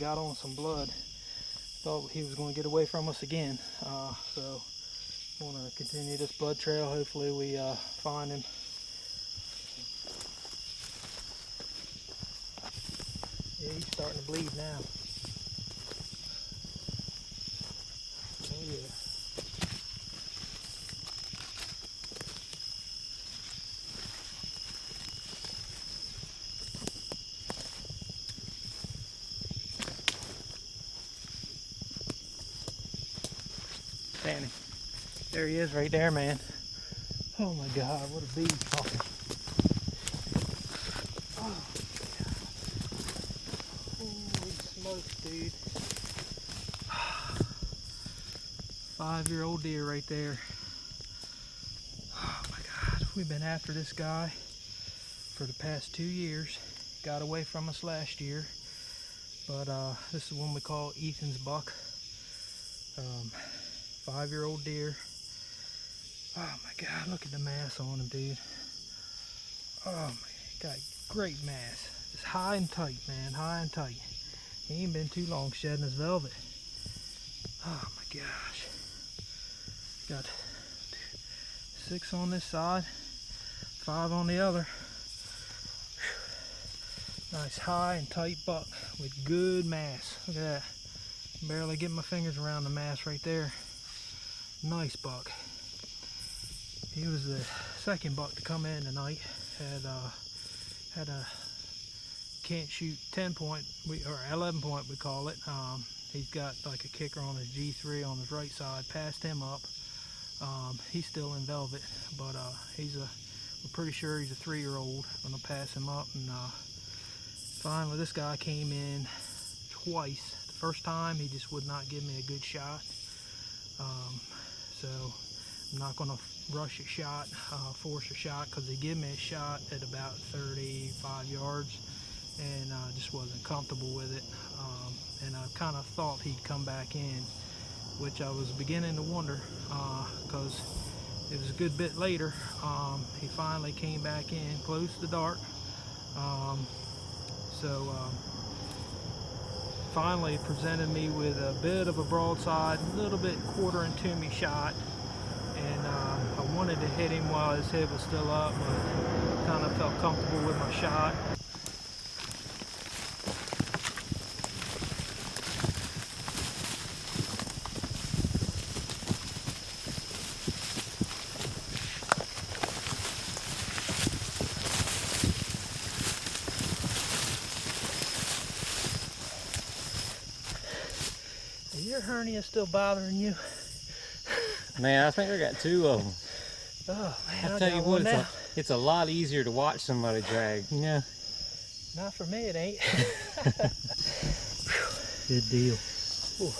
got on some blood. Thought he was going to get away from us again. So want to continue this blood trail. Hopefully we find him. Yeah, he's starting to bleed now. Oh yeah. Danny. There he is right there, man. Oh my God, what a beast. Oh my God. Holy smokes, dude. 5-year-old deer right there. Oh my God, we've been after this guy for the past 2 years. Got away from us last year, but this is one we call Ethan's buck. 5-year-old deer. Oh my God, look at the mass on him, dude. Oh my God, great mass. Just high and tight, man, high and tight. He ain't been too long shedding his velvet. Oh my gosh. Got 6 on this side, 5 on the other. Whew. Nice high and tight buck with good mass. Look at that. Barely get my fingers around the mass right there. Nice buck. He was the second buck to come in tonight. Had a can't shoot 10 point or 11 point we call it. He's got like a kicker on his G3 on his right side. Passed him up. He's still in velvet, but we're pretty sure he's a 3-year-old. Gonna pass him up, and finally this guy came in twice. The first time he just would not give me a good shot. So I'm not gonna rush a shot, force a shot, because he gave me a shot at about 35 yards and just wasn't comfortable with it. And I kind of thought he'd come back in, which I was beginning to wonder, because it was a good bit later. He finally came back in close to dark. Finally presented me with a bit of a broadside, a little bit quartering to me shot, and I wanted to hit him while his head was still up, but kind of felt comfortable with my shot. Is your hernia still bothering you? Man, I think I got 2 of them. Oh man, I'll tell you what, it's a lot easier to watch somebody drag, you know? Not for me, it ain't. Good deal. Ooh.